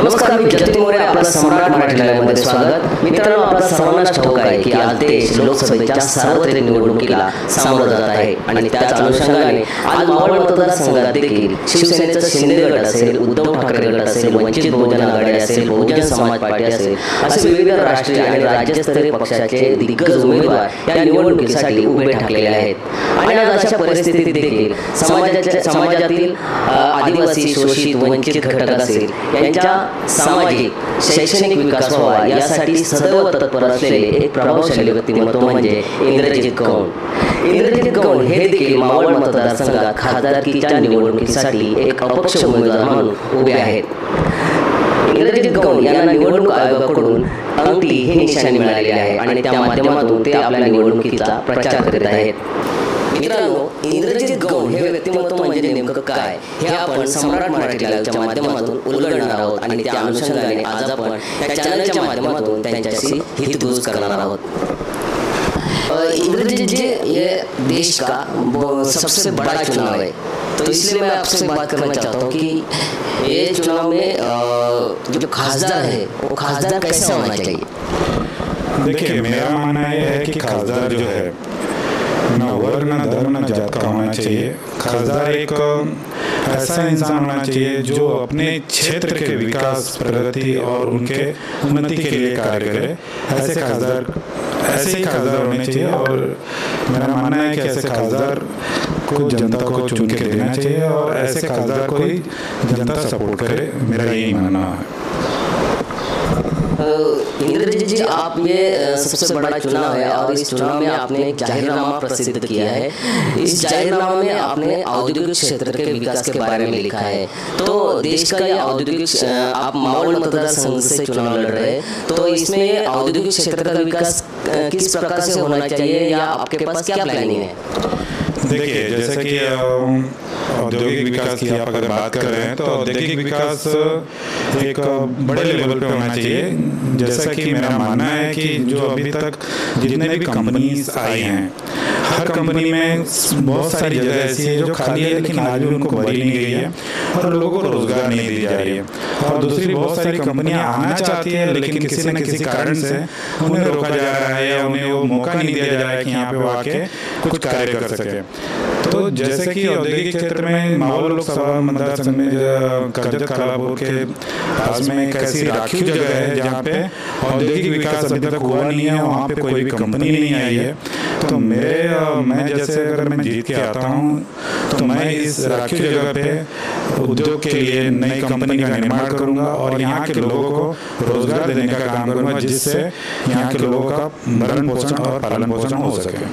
नमस्कार, मी जतिन मोरे. आपलं सम्राट मराठी लाईव्हमध्ये स्वागत. मित्रांनो, आपल्या सर्वांनाच ठाऊक आहे की आज देश लोकसभेच्या सार्वत्रिक निवडणुकीला सामोरं जात आहे आणि त्याच अनुषंगाने आज मावळ मतदारसंघात देखील शिवसेनेचा शिंदे गट असेल, उद्धव ठाकरे गट असेल, वंचित बहुजन आघाडी असेल, बहुजन समाज पार्टी असेल, असे विविध राष्ट्रीय आणि राज्यस्तरीय पक्षाचे दिग्गज उमेदवार या निवडणुकीसाठी उभे ठाकलेले आहेत. आणि आज अशा परिस्थितीत देखील समाजातील आदिवासी, शोषित, वंचित घटक असेल यांच्या सामाजिक शैक्षणिक विकास व्हावा यासाठी सदैव तत्पर असलेले एक प्रभावशाली व्यक्तिमत्व म्हणजे इंद्रजित गौड. इंद्रजित गौड हे देखील मावळ मतदारसंघात खासदारकीच्या निवडणुकीसाठी एक अपक्ष उमेदवार म्हणून उभे आहेत. इंद्रजित गौड यांना निवडणूक आयोगाकडून अंगठी ही निशाणी मिळालेली आहे आणि त्या माध्यमातून ते आपल्या निवडणुकीचा प्रचार करीत आहेत. मित्रांनो, इंद्रजित गौड हे व्यक्तिमत्व म्हणजे नेमकं काय हे आपण सम्राट मराठी लाईव्हच्या माध्यमातून उलगडणार आहोत आणि त्या अनुषंगाने आज आपण या चॅनलच्या माध्यमातून त्यांच्याशी हितगुज करणार आहोत. इंद्रजित जी, ये देश का सबसे बड़ा चुनाव है, तो इसलिए मैं आपसे बात करना चाहता हूँ कि ये चुनाव में जो खासदार है वो खासदार कैसा होना चाहिए. देखिए, मेरा मानना यह है कि खासदार जो है ना वर्ग, ना धर्म, ना जात का होना चाहिए. खासदार एक ऐसा इंसान होना चाहिए जो अपने क्षेत्र के विकास, प्रगति और उनके उन्नति के लिए कार्य करे. ऐसे ही खासदार होने चाहिए और मेरा मानना है कि ऐसे खासदार को जनता को चुन के देना चाहिए और ऐसे खासदार को ही जनता सपोर्ट करे. मेरा यही मानना है. इंद्रजित जी, आप ये सबसे बड़ा चुनाव है और इस चुनाव में आपने एक जाहिरनामा प्रसिद्ध किया है. इस जाहिरनामे में आपने औद्योगिक क्षेत्र के विकास के बारे में लिखा है. तो देश का ये औद्योगिक, आप मावळ मतदारसंघ से चुनाव लड़ रहे हैं, तो इसमें औद्योगिक क्षेत्र का विकास किस प्रकार से होना चाहिए या आपके पास क्या प्लानिंग है. देखिए, जैसे कि औद्योगिक विकास की आप अगर बात कर रहे हैं तो औद्योगिक विकास एक बड़े लेवल पे होना चाहिए. जैसा कि मेरा मानना है कि जो अभी तक जितने भी कंपनीज आई हैं, हर कंपनी में बहुत सारी जगह ऐसी है जो खाली है लेकिन आज भी उनको भरी नहीं गई है और लोगों को रोजगार नहीं दी जा रही है. और दूसरी बहुत सारी कंपनियां आना चाहती है लेकिन किसी न किसी कारण से उन्हें रोका जा रहा है या उन्हें वो मौका नहीं दिया जा रहा है कि यहाँ पे वो आके कुछ कार्य कर सके. तो जैसे कि औद्योगिक क्षेत्र में मावळ लोकसभा मतदारसंघ में कर्जत कालापुर के पास में एक ऐसी राखीव जगह है जहाँ पे औद्योगिक विकास अभी तक हुआ नहीं है, वहाँ पे कोई भी कंपनी नहीं आई है. तो मैं जैसे अगर मैं जीत के आता हूँ तो मैं इस राखीव जगह पे उद्योग के लिए नई कंपनी का निर्माण करूँगा और यहाँ के लोगों को रोजगार देने का काम करूँगा जिससे यहाँ के लोगों का भरण पोषण और पालन पोषण हो सके.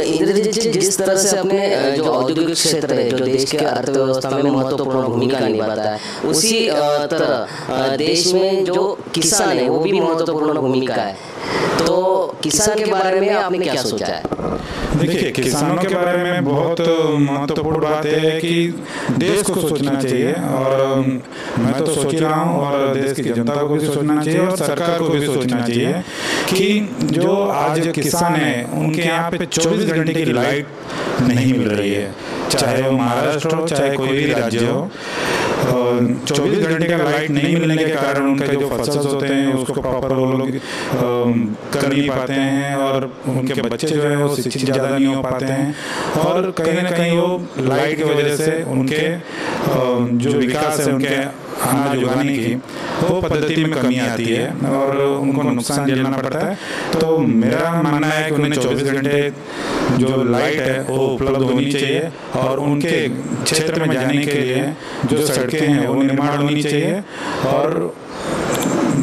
इंद्रजित जी, जिस तरह से अपने जो औद्योगिक क्षेत्र है जो देश के अर्थव्यवस्था में महत्वपूर्ण भूमिका निभाता है, उसी तरह देश में जो किसान है वो भी महत्वपूर्ण भूमिका है. तो किसान के बारे में आपने क्या सोचा है. देखिए, किसानों के बारे में बहुत महत्वपूर्ण बात है कि देश को सोचना चाहिए और मैं तो सोच रहा हूँ और देश की जनता को भी सोचना चाहिए और सरकार को भी सोचना चाहिए कि जो आज किसान हैं उनके यहाँ पे 24 घंटे की लाइट नहीं मिल रही है, चाहे वो महाराष्ट्र हो चाहे कोई भी राज्य हो. 24 घंटे का लाइट नहीं मिलने के कारण उनके जो फसल होते हैं उसको प्रॉपर वो लोग कर नहीं पाते हैं और उनके बच्चे जो है वो शिक्षित ज़्यादा नहीं हो पाते हैं और कहीं ना कहीं वो लाइट की वजह से उनके जो विकास है उनके अनाज उगाने की वो पद्धति में कमी आती है और उनको नुकसान झेलना पड़ता है. तो मेरा मानना है कि उन्हें 24 घंटे जो लाइट है वो उपलब्ध होनी चाहिए और उनके क्षेत्र में जाने के लिए जो सड़कें हैं वो निर्माण होनी चाहिए और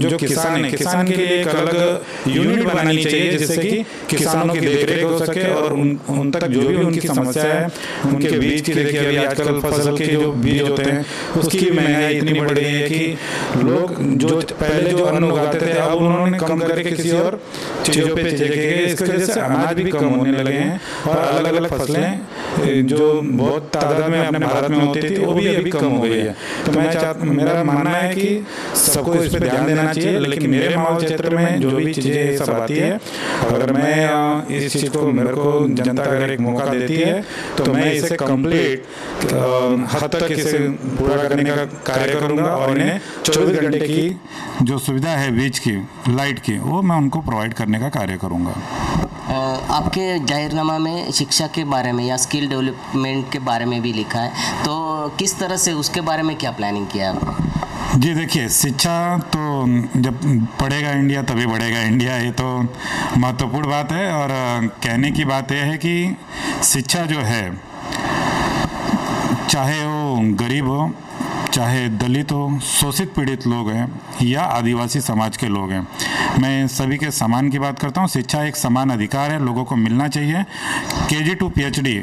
जो किसान है किसान के लिए एक अलग यूनिट बनानी चाहिए जिससे कि किसानों की देखरेख हो सके और उन तक जो भी उनकी समस्या है उनके बीज की. देखिए, अभी आजकल फसल के जो बीज होते हैं उसकी भी महंगाई इतनी बढ़ गई है कि लोग जो पहले जो अन्न उगाते थे अब उन्होंने कम करके किसी और चीज़ों पे चले गए. इसकी वजह से अनाज भी कम होने लगे हैं और अलग अलग फसलें जो बहुत तादाद में अपने भारत में होती थी वो भी अभी कम हो गई है. तो मेरा मानना है कि सबको इस पर ध्यान देना देना चाहिए, लेकिन मेरे माहौल क्षेत्र में जो भी चीज़ें सब आती है, अगर मैं इस चीज़ को, मेरे को जनता अगर एक मौका देती है तो मैं इसे कंप्लीट हद तक इसे पूरा करने का कार्य करूँगा और इन्हें 24 घंटे की जो सुविधा है बीच की लाइट की, वो मैं उनको प्रोवाइड करने का कार्य करूँगा। आपके जाहिरनामा में शिक्षा के बारे में या स्किल डेवलपमेंट के बारे में भी लिखा है, तो किस तरह से उसके बारे में क्या प्लानिंग किया है आपने? जी देखिए, शिक्षा तो जब पढ़ेगा इंडिया तभी बढ़ेगा इंडिया, ये तो महत्वपूर्ण बात है। और कहने की बात यह है कि शिक्षा जो है, चाहे वो गरीब हो, चाहे दलित हो, शोषित पीड़ित लोग हैं या आदिवासी समाज के लोग हैं, मैं सभी के समान की बात करता हूँ। शिक्षा एक समान अधिकार है, लोगों को मिलना चाहिए। KG to PhD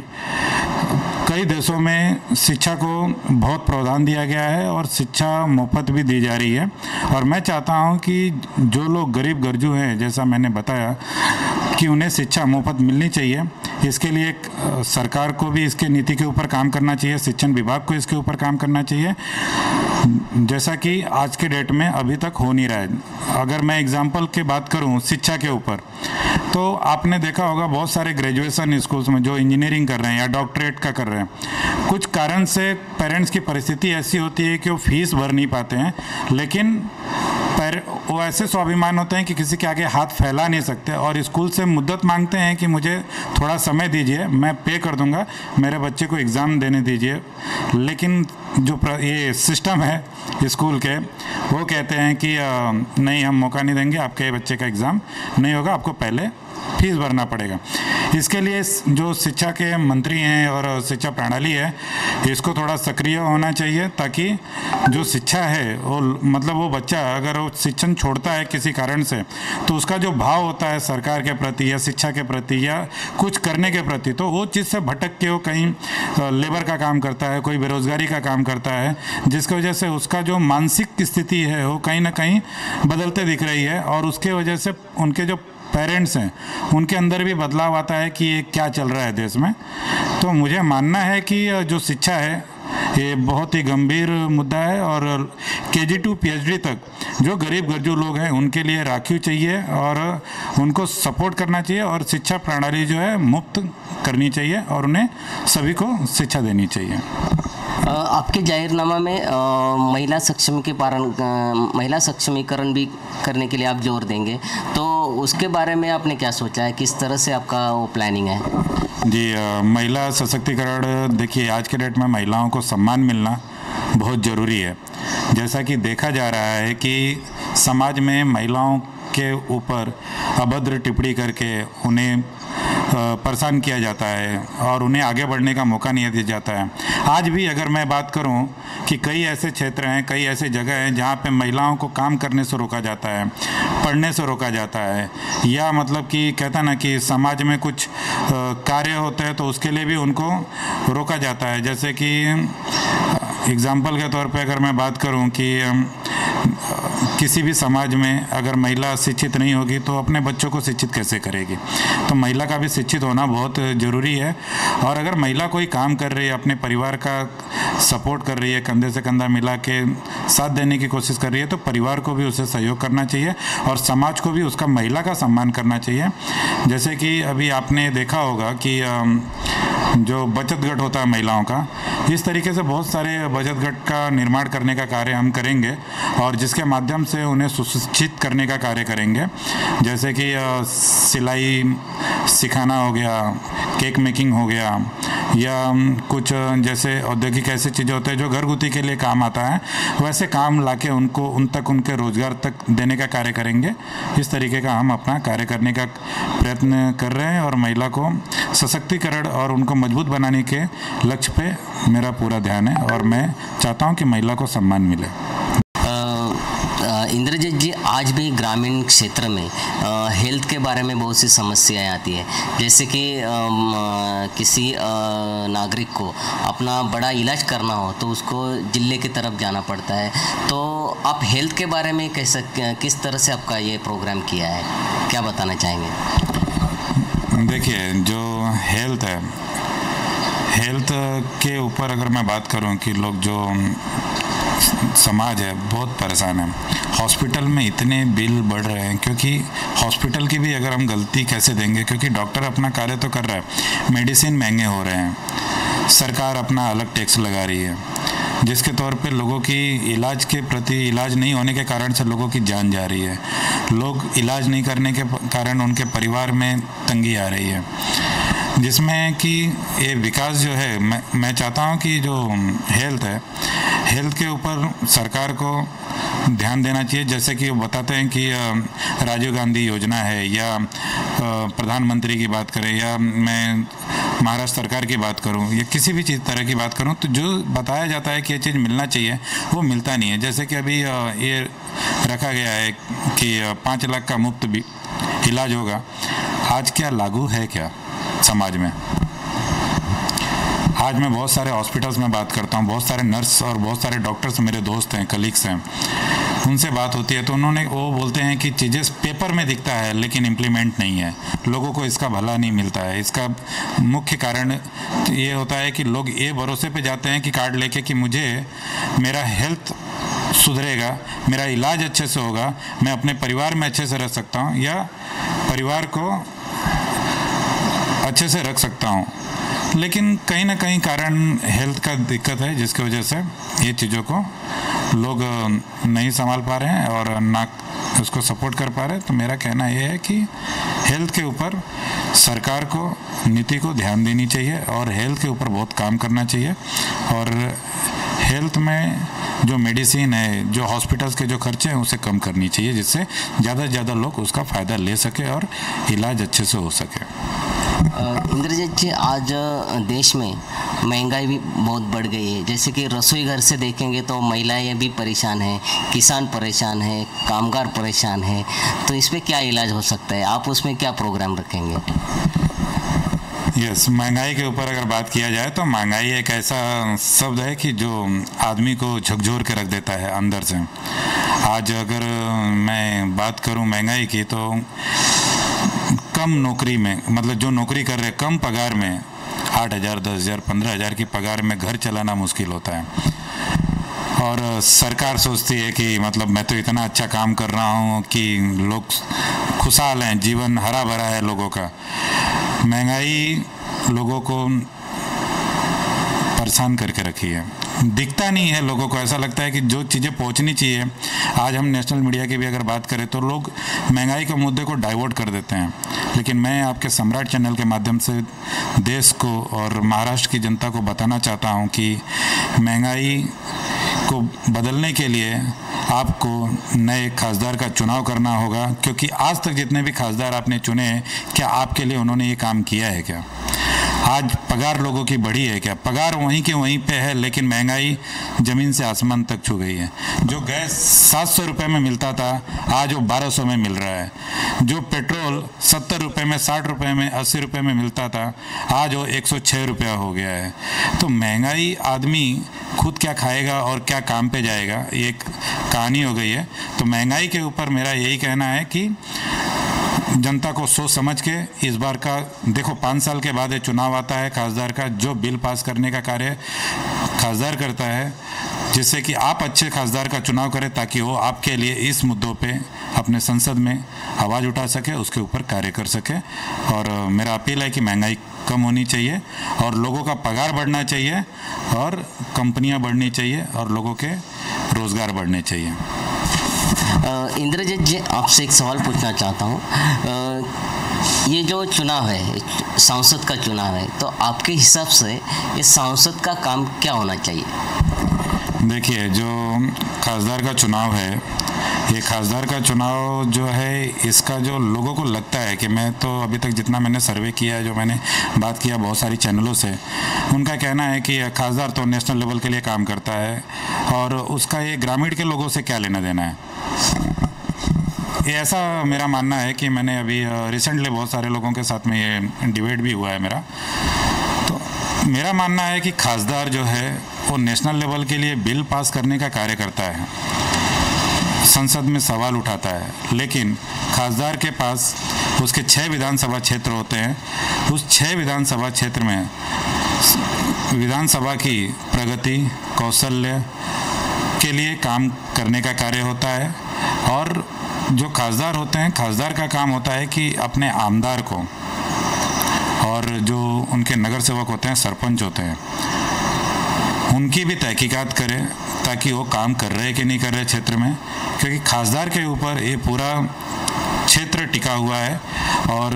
कई देशों में शिक्षा को बहुत प्रावधान दिया गया है और शिक्षा मुफ्त भी दी जा रही है। और मैं चाहता हूँ कि जो लोग गरीब गर्जू हैं, जैसा मैंने बताया कि उन्हें शिक्षा मुफ्त मिलनी चाहिए। इसके लिए सरकार को भी इसके नीति के ऊपर काम करना चाहिए, शिक्षण विभाग को इसके ऊपर काम करना चाहिए, जैसा कि आज के डेट में अभी तक हो नहीं रहा है। अगर मैं एग्जांपल की बात करूं शिक्षा के ऊपर, तो आपने देखा होगा बहुत सारे ग्रेजुएशन स्कूल्स में जो इंजीनियरिंग कर रहे हैं या डॉक्टरेट का कर रहे हैं, कुछ कारण से पेरेंट्स की परिस्थिति ऐसी होती है कि वो फीस भर नहीं पाते हैं, लेकिन वो ऐसे स्वाभिमान होते हैं कि किसी के आगे हाथ फैला नहीं सकते और स्कूल से मुद्दत मांगते हैं कि मुझे थोड़ा समय दीजिए, मैं पे कर दूंगा, मेरे बच्चे को एग्ज़ाम देने दीजिए। लेकिन जो ये सिस्टम है स्कूल के, वो कहते हैं कि नहीं, हम मौका नहीं देंगे, आपके बच्चे का एग्ज़ाम नहीं होगा, आपको पहले फीस भरना पड़ेगा। इसके लिए जो शिक्षा के मंत्री हैं और शिक्षा प्रणाली है, इसको थोड़ा सक्रिय होना चाहिए, ताकि जो शिक्षा है वो, मतलब वो बच्चा अगर वो शिक्षण छोड़ता है किसी कारण से, तो उसका जो भाव होता है सरकार के प्रति या शिक्षा के प्रति या कुछ करने के प्रति, तो वो चीज़ से भटक के वो कहीं लेबर का काम करता है, कोई बेरोजगारी का काम करता है, जिसकी वजह से उसका जो मानसिक स्थिति है वो कहीं ना कहीं बदलते दिख रही है। और उसके वजह से उनके जो पेरेंट्स हैं उनके अंदर भी बदलाव आता है कि ये क्या चल रहा है देश में। तो मुझे मानना है कि जो शिक्षा है ये बहुत ही गंभीर मुद्दा है और KG to PhD तक जो गरीब गर्जू लोग हैं उनके लिए राखी चाहिए और उनको सपोर्ट करना चाहिए और शिक्षा प्रणाली जो है मुफ्त करनी चाहिए और उन्हें सभी को शिक्षा देनी चाहिए। आपके जाहिरनामा में महिला सक्षमीकरण भी करने के लिए आप जोर देंगे, तो उसके बारे में आपने क्या सोचा है, किस तरह से आपका वो प्लानिंग है? जी, महिला सशक्तिकरण, देखिए आज के डेट में महिलाओं को सम्मान मिलना बहुत ज़रूरी है। जैसा कि देखा जा रहा है कि समाज में महिलाओं के ऊपर अभद्र टिप्पणी करके उन्हें परेशान किया जाता है और उन्हें आगे बढ़ने का मौका नहीं दिया जाता है। आज भी अगर मैं बात करूं कि कई ऐसे क्षेत्र हैं, कई ऐसे जगह हैं जहां पे महिलाओं को काम करने से रोका जाता है, पढ़ने से रोका जाता है, या मतलब कि कहता ना कि समाज में कुछ कार्य होते हैं तो उसके लिए भी उनको रोका जाता है। जैसे कि एग्जाम्पल के तौर पे अगर मैं बात करूं कि किसी भी समाज में अगर महिला शिक्षित नहीं होगी तो अपने बच्चों को शिक्षित कैसे करेगी। तो महिला का भी शिक्षित होना बहुत ज़रूरी है। और अगर महिला कोई काम कर रही है, अपने परिवार का सपोर्ट कर रही है, कंधे से कंधा मिला के साथ देने की कोशिश कर रही है, तो परिवार को भी उसे सहयोग करना चाहिए और समाज को भी उसका महिला का सम्मान करना चाहिए। जैसे कि अभी आपने देखा होगा कि जो बचत गट होता है महिलाओं का, इस तरीके से बहुत सारे बचत गट का निर्माण करने का कार्य हम करेंगे और जिसके माध्यम से उन्हें सुशिक्षित करने का कार्य करेंगे। जैसे कि सिलाई सिखाना हो गया, केक मेकिंग हो गया, या कुछ जैसे औद्योगिक ऐसी चीज़ें होते हैं जो घरगुती के लिए काम आता है, वैसे काम लाके उनको उन तक उनके रोज़गार तक देने का कार्य करेंगे। इस तरीके का हम अपना कार्य करने का प्रयत्न कर रहे हैं और महिला को सशक्तिकरण और उनको मजबूत बनाने के लक्ष्य पे मेरा पूरा ध्यान है और मैं चाहता हूँ कि महिला को सम्मान मिले। इंद्रजीत जी, आज भी ग्रामीण क्षेत्र में हेल्थ के बारे में बहुत सी समस्याएं आती है, जैसे कि किसी नागरिक को अपना बड़ा इलाज करना हो तो उसको जिले की तरफ जाना पड़ता है। तो आप हेल्थ के बारे में किस तरह से आपका ये प्रोग्राम किया है, क्या बताना चाहेंगे? देखिए, जो हेल्थ है, हेल्थ के ऊपर अगर मैं बात करूं कि लोग जो समाज है बहुत परेशान है। हॉस्पिटल में इतने बिल बढ़ रहे हैं, क्योंकि हॉस्पिटल की भी अगर हम गलती कैसे देंगे, क्योंकि डॉक्टर अपना कार्य तो कर रहा है, मेडिसिन महंगे हो रहे हैं, सरकार अपना अलग टैक्स लगा रही है, जिसके तौर पे लोगों की इलाज के प्रति इलाज नहीं होने के कारण से लोगों की जान जा रही है। लोग इलाज नहीं करने के कारण उनके परिवार में तंगी आ रही है, जिसमें कि ये विकास जो है, मैं चाहता हूँ कि जो हेल्थ है, हेल्थ के ऊपर सरकार को ध्यान देना चाहिए। जैसे कि वो बताते हैं कि राजीव गांधी योजना है, या प्रधानमंत्री की बात करें, या मैं महाराष्ट्र सरकार की बात करूं, या किसी भी चीज़ तरह की बात करूं, तो जो बताया जाता है कि ये चीज़ मिलना चाहिए वो मिलता नहीं है। जैसे कि अभी ये रखा गया है कि 5 लाख का मुफ्त भी इलाज होगा, आज क्या लागू है क्या समाज में? आज मैं बहुत सारे हॉस्पिटल्स में बात करता हूँ, बहुत सारे नर्स और बहुत सारे डॉक्टर्स मेरे दोस्त हैं, कलीग्स हैं, उनसे बात होती है तो वो बोलते हैं कि चीज़ें पेपर में दिखता है लेकिन इम्प्लीमेंट नहीं है, लोगों को इसका भला नहीं मिलता है। इसका मुख्य कारण ये होता है कि लोग ये भरोसे पे जाते हैं कि कार्ड लेके कि मुझे मेरा हेल्थ सुधरेगा, मेरा इलाज अच्छे से होगा, मैं अपने परिवार में अच्छे से रह सकता हूँ, या परिवार को अच्छे से रख सकता हूँ। लेकिन कहीं ना कहीं कारण हेल्थ का दिक्कत है, जिसकी वजह से ये चीज़ों को लोग नहीं संभाल पा रहे हैं और ना उसको सपोर्ट कर पा रहे हैं। तो मेरा कहना ये है कि हेल्थ के ऊपर सरकार को नीति को ध्यान देनी चाहिए और हेल्थ के ऊपर बहुत काम करना चाहिए, और हेल्थ में जो मेडिसिन है, जो हॉस्पिटल्स के जो खर्चे हैं उसे कम करनी चाहिए, जिससे ज़्यादा से ज़्यादा लोग उसका फ़ायदा ले सके और इलाज अच्छे से हो सके। इंद्रजीत जी, आज देश में महंगाई भी बहुत बढ़ गई है। जैसे कि रसोई घर से देखेंगे तो महिलाएं भी परेशान हैं, किसान परेशान है, कामगार परेशान है, तो इस पे क्या इलाज हो सकता है? आप उसमें क्या प्रोग्राम रखेंगे? यस, महंगाई के ऊपर अगर बात किया जाए तो महंगाई एक ऐसा शब्द है कि जो आदमी को झकझोर के रख देता है अंदर से। आज अगर मैं बात करूं महंगाई की, तो कम नौकरी में, मतलब जो नौकरी कर रहे कम पगार में 8,000, 10,000, 15,000 की पगार में घर चलाना मुश्किल होता है। और सरकार सोचती है कि मतलब मैं तो इतना अच्छा काम कर रहा हूँ कि लोग खुशहाल हैं, जीवन हरा भरा है लोगों का। महंगाई लोगों को परेशान करके रखी है, दिखता नहीं है लोगों को। ऐसा लगता है कि जो चीज़ें पहुंचनी चाहिए, आज हम नेशनल मीडिया की भी अगर बात करें तो लोग महंगाई के मुद्दे को डाइवर्ट कर देते हैं। लेकिन मैं आपके सम्राट चैनल के माध्यम से देश को और महाराष्ट्र की जनता को बताना चाहता हूं कि महंगाई को बदलने के लिए आपको नए खासदार का चुनाव करना होगा, क्योंकि आज तक जितने भी खासदार आपने चुने, क्या आपके लिए उन्होंने ये काम किया है क्या? आज पगार लोगों की बढ़ी है क्या? पगार वहीं के वहीं पे है, लेकिन महंगाई ज़मीन से आसमान तक छू गई है। जो गैस 700 रुपये में मिलता था, आज वो 1200 में मिल रहा है। जो पेट्रोल 70 रुपये में, 60 रुपये में, 80 रुपये में मिलता था, आज वो 106 रुपया हो गया है। तो महंगाई, आदमी खुद क्या खाएगा और क्या काम पे जाएगा, ये एक कहानी हो गई है। तो महंगाई के ऊपर मेरा यही कहना है कि जनता को सोच समझ के इस बार का देखो, 5 साल के बाद ये चुनाव आता है खासदार का, जो बिल पास करने का कार्य खासदार करता है, जिससे कि आप अच्छे खासदार का चुनाव करें ताकि वो आपके लिए इस मुद्दों पे अपने संसद में आवाज़ उठा सके, उसके ऊपर कार्य कर सके। और मेरा अपील है कि महंगाई कम होनी चाहिए और लोगों का पगार बढ़ना चाहिए और कंपनियां बढ़नी चाहिए और लोगों के रोज़गार बढ़ने चाहिए। इंद्रजीत जी, आपसे एक सवाल पूछना चाहता हूँ। ये जो चुनाव है, सांसद का चुनाव है, तो आपके हिसाब से ये सांसद का काम क्या होना चाहिए? देखिए, जो खासदार का चुनाव है, ये खासदार का चुनाव जो है, इसका जो लोगों को लगता है कि मैं तो अभी तक जितना मैंने सर्वे किया है, जो मैंने बात किया बहुत सारी चैनलों से, उनका कहना है कि खासदार तो नेशनल लेवल के लिए काम करता है और उसका ये ग्रामीण के लोगों से क्या लेना देना है। ये ऐसा मेरा मानना है कि मैंने अभी रिसेंटली बहुत सारे लोगों के साथ में ये डिबेट भी हुआ है मेरा। तो मेरा मानना है कि खासदार जो है वो नेशनल लेवल के लिए बिल पास करने का कार्य करता है, संसद में सवाल उठाता है, लेकिन खासदार के पास उसके 6 विधानसभा क्षेत्र होते हैं। उस 6 विधानसभा क्षेत्र में विधानसभा की प्रगति, कौशल्य के लिए काम करने का कार्य होता है। और जो खासदार होते हैं, खासदार का काम होता है कि अपने आमदार को और जो उनके नगर सेवक होते हैं, सरपंच होते हैं, उनकी भी तहकीकात करें ताकि वो काम कर रहे कि नहीं कर रहे क्षेत्र में, क्योंकि खासदार के ऊपर ये पूरा क्षेत्र टिका हुआ है। और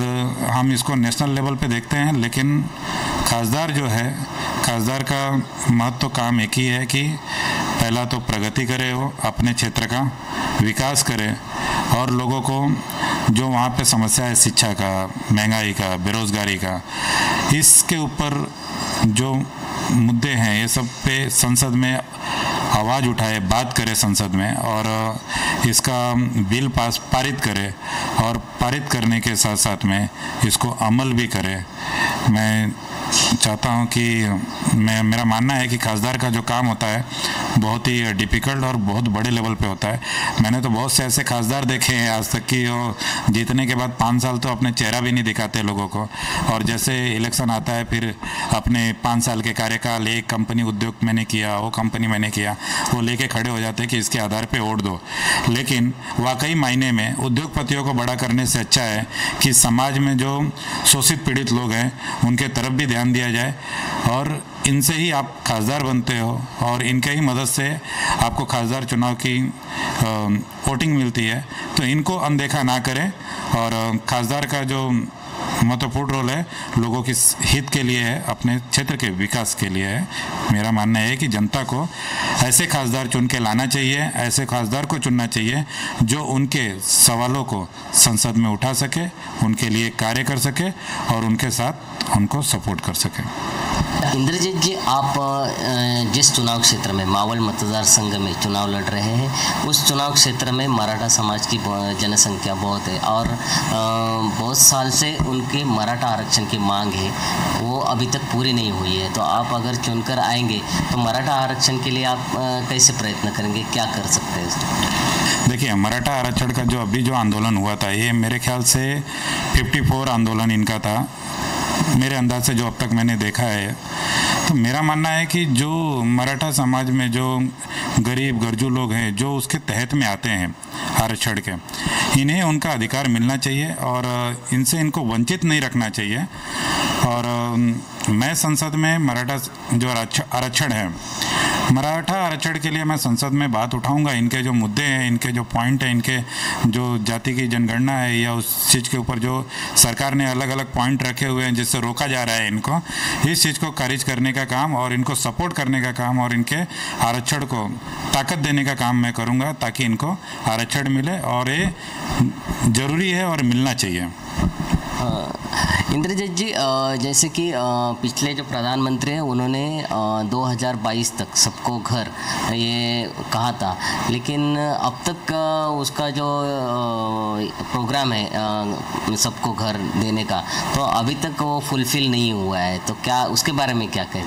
हम इसको नेशनल लेवल पे देखते हैं, लेकिन खासदार जो है, खासदार का महत्व काम एक ही है कि पहला तो प्रगति करे, वो अपने क्षेत्र का विकास करे और लोगों को जो वहाँ पे समस्या है शिक्षा का, महंगाई का, बेरोज़गारी का, इसके ऊपर जो मुद्दे हैं ये सब पे संसद में आवाज़ उठाए, बात करे संसद में और इसका बिल पारित करे और पारित करने के साथ साथ में इसको अमल भी करे। मैं चाहता हूं कि मेरा मानना है कि खासदार का जो काम होता है बहुत ही डिफ़िकल्ट और बहुत बड़े लेवल पे होता है। मैंने तो बहुत से ऐसे खासदार देखे हैं आज तक कि वो जीतने के बाद 5 साल तो अपने चेहरा भी नहीं दिखाते लोगों को, और जैसे इलेक्शन आता है फिर अपने 5 साल के कार्यकाल, एक कंपनी उद्योग मैंने किया, वो कंपनी मैंने किया, वो लेके खड़े हो जाते हैं कि इसके आधार पर वोट दो। लेकिन वाकई मायने में उद्योगपतियों को बड़ा करने से अच्छा है कि समाज में जो शोषित पीड़ित लोग हैं उनके तरफ भी ध्यान दिया जाए, और इनसे ही आप खासदार बनते हो और इनके ही मदद से आपको खासदार चुनाव की वोटिंग मिलती है। तो इनको अनदेखा ना करें और खासदार का जो महत्वपूर्ण रोल है लोगों की हित के लिए है, अपने क्षेत्र के विकास के लिए है। मेरा मानना है कि जनता को ऐसे खासदार चुन के लाना चाहिए, ऐसे खासदार को चुनना चाहिए जो उनके सवालों को संसद में उठा सके, उनके लिए कार्य कर सके और उनके साथ उनको सपोर्ट कर सके। इंद्रजीत जी, आप जिस चुनाव क्षेत्र में मावल मतदार संघ में चुनाव लड़ रहे हैं, उस चुनाव क्षेत्र में मराठा समाज की जनसंख्या बहुत है और बहुत साल से उनके मराठा आरक्षण की मांग है, वो अभी तक पूरी नहीं हुई है। तो आप अगर चुनकर आएंगे तो मराठा आरक्षण के लिए आप कैसे प्रयत्न करेंगे, क्या कर सकते हैं? देखिए, मराठा आरक्षण का जो अभी जो आंदोलन हुआ था, ये मेरे ख्याल से 54 आंदोलन इनका था मेरे अंदाज से, जो अब तक मैंने देखा है। तो मेरा मानना है कि जो मराठा समाज में जो गरीब गरजू लोग हैं, जो उसके तहत में आते हैं आरक्षण के, इन्हें उनका अधिकार मिलना चाहिए और इनसे इनको वंचित नहीं रखना चाहिए। और मैं संसद में मराठा जो आरक्षण है, मराठा आरक्षण के लिए मैं संसद में बात उठाऊंगा। इनके जो मुद्दे हैं, इनके जो पॉइंट हैं, इनके जो जाति की जनगणना है या उस चीज़ के ऊपर जो सरकार ने अलग अलग पॉइंट रखे हुए हैं जिससे रोका जा रहा है इनको, इस चीज़ को खारिज करने का काम और इनको सपोर्ट करने का काम और इनके आरक्षण को ताकत देने का काम मैं करूँगा ताकि इनको आरक्षण मिले, और ये ज़रूरी है और मिलना चाहिए। इंद्रजीत जी, जैसे कि पिछले जो प्रधानमंत्री हैं उन्होंने 2022 तक सबको घर ये कहा था, लेकिन अब तक उसका जो प्रोग्राम है सबको घर देने का, तो अभी तक वो फुलफिल नहीं हुआ है। तो क्या उसके बारे में क्या कहें?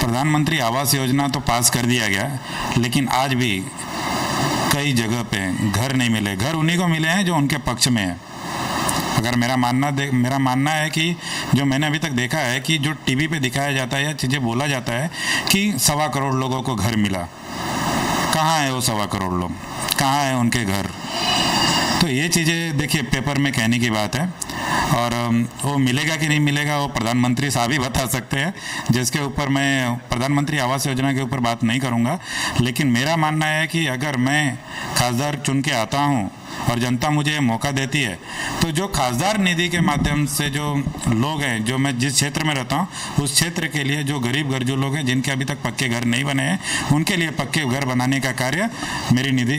प्रधानमंत्री आवास योजना तो पास कर दिया गया, लेकिन आज भी कई जगह पे घर नहीं मिले। घर उन्हीं को मिले हैं जो उनके पक्ष में है। अगर मेरा मानना है कि जो मैंने अभी तक देखा है कि जो टीवी पे दिखाया जाता है या चीज़ें बोला जाता है कि 1.25 करोड़ लोगों को घर मिला, कहाँ है वो 1.25 करोड़ लोग, कहाँ है उनके घर? तो ये चीज़ें देखिए पेपर में कहने की बात है, और वो मिलेगा कि नहीं मिलेगा वो प्रधानमंत्री साहब ही बता सकते हैं, जिसके ऊपर मैं प्रधानमंत्री आवास योजना के ऊपर बात नहीं करूँगा। लेकिन मेरा मानना है कि अगर मैं खासदार चुन के आता हूँ और जनता मुझे मौका देती है, तो जो खासदार निधि के माध्यम से जो लोग हैं, जो मैं जिस क्षेत्र में रहता हूँ उस क्षेत्र के लिए जो गरीब गरजू लोग हैं जिनके अभी तक पक्के घर नहीं बने हैं, उनके लिए पक्के घर बनाने का कार्य मेरी निधि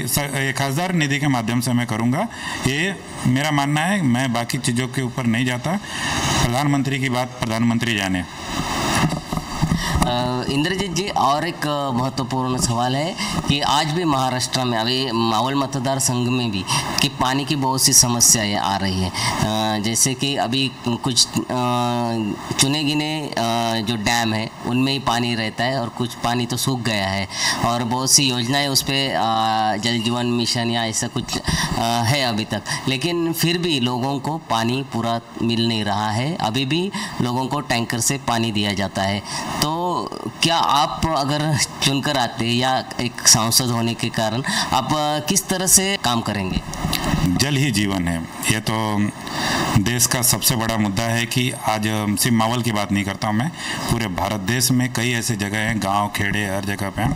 खासदार निधि के माध्यम से मैं करूँगा। ये मेरा मानना है। मैं बाकी चीज़ों के ऊपर नहीं जाता, प्रधानमंत्री की बात प्रधानमंत्री जाने। इंद्रजीत जी, और एक महत्वपूर्ण सवाल है कि आज भी महाराष्ट्र में अभी मावल मतदार संघ में भी कि पानी की बहुत सी समस्याएं आ रही हैं। जैसे कि अभी कुछ चुने गिने जो डैम है उनमें ही पानी रहता है और कुछ पानी तो सूख गया है, और बहुत सी योजनाएं उस पर जल जीवन मिशन या ऐसा कुछ है अभी तक, लेकिन फिर भी लोगों को पानी पूरा मिल नहीं रहा है। अभी भी लोगों को टैंकर से पानी दिया जाता है। तो क्या आप अगर चुनकर आते या एक सांसद होने के कारण आप किस तरह से काम करेंगे? जल ही जीवन है। ये तो देश का सबसे बड़ा मुद्दा है कि आज सिर्फ मावल की बात नहीं करता हूँ मैं, पूरे भारत देश में कई ऐसे जगह हैं, गांव खेड़े हर जगह पे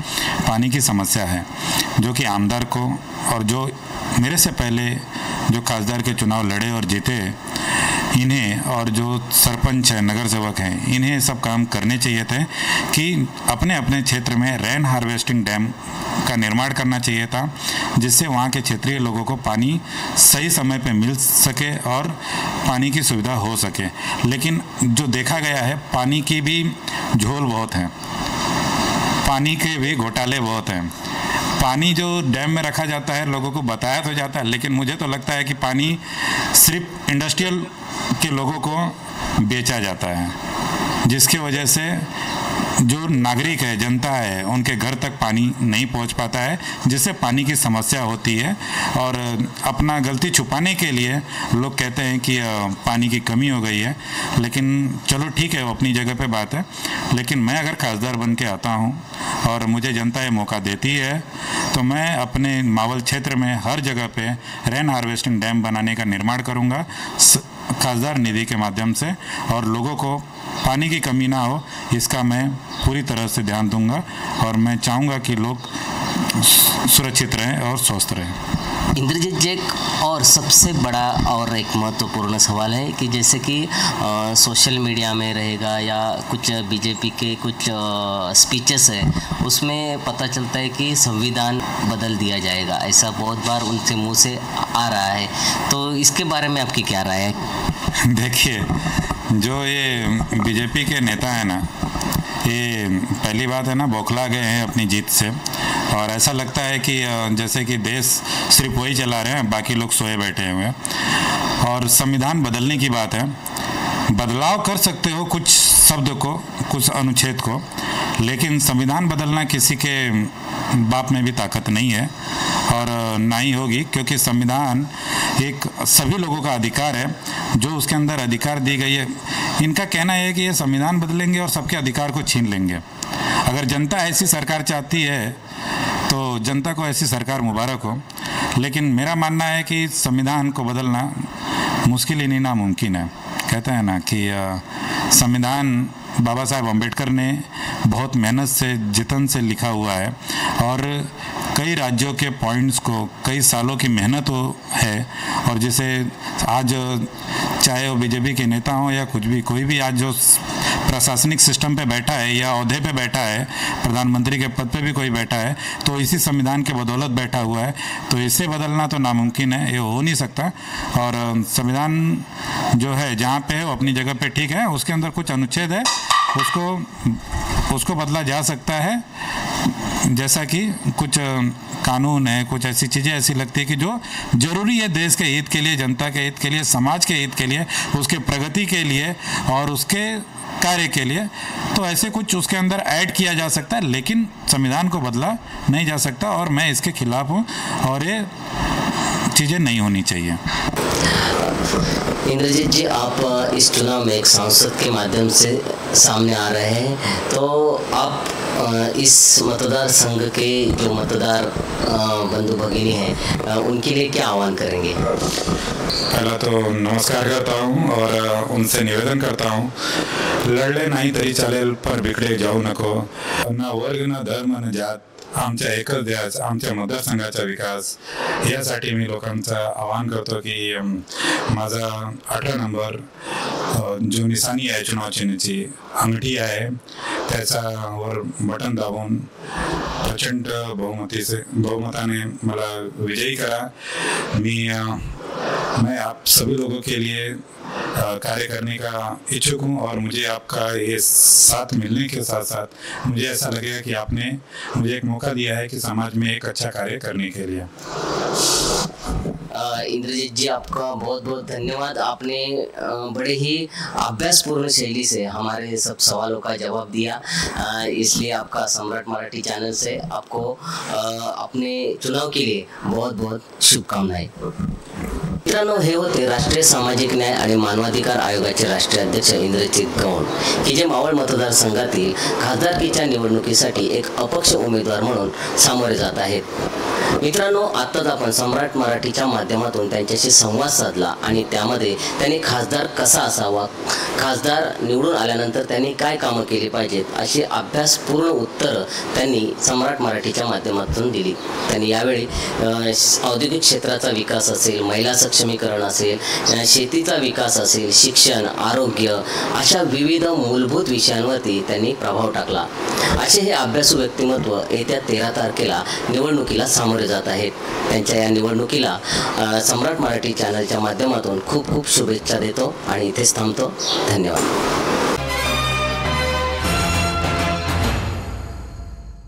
पानी की समस्या है, जो कि आमदार को और जो मेरे से पहले जो खासदार के चुनाव लड़े और जीते इन्हें और जो सरपंच है, नगर सेवक हैं, इन्हें सब काम करने चाहिए थे कि अपने अपने क्षेत्र में रेन हार्वेस्टिंग डैम का निर्माण करना चाहिए था, जिससे वहाँ के क्षेत्रीय लोगों को पानी सही समय पे मिल सके और पानी की सुविधा हो सके। लेकिन जो देखा गया है, पानी की भी झोल बहुत है, पानी के भी घोटाले बहुत हैं। पानी जो डैम में रखा जाता है लोगों को बताया तो जाता है, लेकिन मुझे तो लगता है कि पानी सिर्फ इंडस्ट्रियल के लोगों को बेचा जाता है, जिसकी वजह से जो नागरिक है, जनता है, उनके घर तक पानी नहीं पहुंच पाता है, जिससे पानी की समस्या होती है। और अपना गलती छुपाने के लिए लोग कहते हैं कि पानी की कमी हो गई है, लेकिन चलो ठीक है, वो अपनी जगह पे बात है। लेकिन मैं अगर खासदार बन के आता हूँ और मुझे जनता ये मौका देती है, तो मैं अपने मावल क्षेत्र में हर जगह पे रेन हार्वेस्टिंग डैम बनाने का निर्माण करूँगा खासदार निधि के माध्यम से, और लोगों को पानी की कमी ना हो इसका मैं पूरी तरह से ध्यान दूंगा। और मैं चाहूँगा कि लोग सुरक्षित रहें और स्वस्थ रहें। इंद्रजीत जी, एक और सबसे बड़ा और एक महत्वपूर्ण सवाल है कि जैसे कि सोशल मीडिया में रहेगा या कुछ बीजेपी के कुछ स्पीचेस है, उसमें पता चलता है कि संविधान बदल दिया जाएगा, ऐसा बहुत बार उनसे मुंह से आ रहा है। तो इसके बारे में आपकी क्या राय है? देखिए, जो ये बीजेपी के नेता हैं ना, ये पहली बात है ना, बौखला गए हैं अपनी जीत से, और ऐसा लगता है कि जैसे कि देश सिर्फ वही चला रहे हैं, बाकी लोग सोए बैठे हुए हैं। और संविधान बदलने की बात है, बदलाव कर सकते हो कुछ शब्द को, कुछ अनुच्छेद को, लेकिन संविधान बदलना किसी के बाप में भी ताकत नहीं है और ना ही होगी, क्योंकि संविधान एक सभी लोगों का अधिकार है, जो उसके अंदर अधिकार दी गई है। इनका कहना है कि ये संविधान बदलेंगे और सबके अधिकार को छीन लेंगे। अगर जनता ऐसी सरकार चाहती है तो जनता को ऐसी सरकार मुबारक हो, लेकिन मेरा मानना है कि संविधान को बदलना मुश्किल ही नहीं, नामुमकिन है। कहते हैं ना कि संविधान बाबा साहब अम्बेडकर ने बहुत मेहनत से, जतन से लिखा हुआ है, और कई राज्यों के पॉइंट्स को कई सालों की मेहनत है, और जिसे आज चाहे वो बीजेपी के नेता हों या कुछ भी, कोई भी आज जो प्रशासनिक सिस्टम पे बैठा है या ओहदे पे बैठा है, प्रधानमंत्री के पद पे भी कोई बैठा है, तो इसी संविधान के बदौलत बैठा हुआ है। तो इसे बदलना तो नामुमकिन है, ये हो नहीं सकता। और संविधान जो है जहाँ पे है वो अपनी जगह पे ठीक है, उसके अंदर कुछ अनुच्छेद है, उसको बदला जा सकता है, जैसा कि कुछ कानून है, कुछ ऐसी चीज़ें ऐसी लगती है कि जो ज़रूरी है देश के हित के लिए, जनता के हित के लिए, समाज के हित के लिए, उसके प्रगति के लिए और उसके कार्य के लिए, तो ऐसे कुछ उसके अंदर ऐड किया जा सकता है, लेकिन संविधान को बदला नहीं जा सकता, और मैं इसके खिलाफ हूँ और ये चीज़ें नहीं होनी चाहिए। इंद्रजीत जी, आप इस चुनाव में एक सांसद के माध्यम से सामने आ रहे हैं, तो आप इस मतदार संघ के जो मतदार बंधु भगिनी हैं, उनके लिए क्या आह्वान करेंगे? पहला तो नमस्कार करता हूँ और उनसे निवेदन करता हूँ, लढले नाही तरी चालेल पर बिकडे जाऊ नको, ना वर्ग ना धर्म ना जात, आमच्या एकच ध्यास, आमच्या मतदारसंघाचा विकास, यासाठी मी लोकांचं आवाहन करतो की माझा 18 नंबर जो निशाणी आहे चुनाव चिन्हाची अंगठी आहे, त्याच्यावर बटन दाबून प्रचंड बहुमताने मला विजयी करा। मैं आप सभी लोगों के लिए कार्य करने का इच्छुक हूँ, और मुझे आपका ये साथ मिलने के साथ साथ मुझे ऐसा लगेगा कि आपने मुझे एक मौका दिया है कि समाज में एक अच्छा कार्य करने के लिए। इंद्रजीत जी, आपका बहुत बहुत धन्यवाद। आपने बड़े ही अभ्यासपूर्ण शैली से हमारे सब सवालों का जवाब दिया, इसलिए आपका सम्राट मराठी चैनल से आपको अपने चुनाव के लिए बहुत बहुत शुभकामनाएं। मित्रांनो, हे होते राष्ट्रीय सामाजिक न्याय आणि मानवाधिकार आयोगाचे राष्ट्रीय अध्यक्ष इंद्रजित गौड, की जे मावळ मतदारसंघातील खासदारकीच्या निवडणुकीसाठी एक अपक्ष उमेदवार म्हणून सामोरे जात आहेत. मित्रांनो, आत्ताच आपण सम्राट मराठीच्या माध्यमातून त्यांच्याशी संवाद साधला आणि त्यामध्ये त्यांनी खासदार कसा असावा, खासदार निवडून आल्यानंतर त्यांनी काय कामं केली पाहिजेत अशी अभ्यासपूर्ण उत्तरं त्यांनी सम्राट मराठीच्या माध्यमातून दिली. त्यांनी यावेळी औद्योगिक क्षेत्राचा विकास असेल, महिला सक्षमीकरण असेल, शेतीचा विकास असेल, शिक्षण, आरोग्य अशा विविध मूलभूत विषयांवरती त्यांनी प्रभाव टाकला. असे हे अभ्यासू व्यक्तिमत्व येत्या 13 तारखेला निवडणुकीला सामोरे जात आहेत. त्यांच्या या निवडणुकीला सम्राट मराठी चॅनलच्या माध्यमातून खूप खूप शुभेच्छा देतो आणि इथेच थांबतो. धन्यवाद.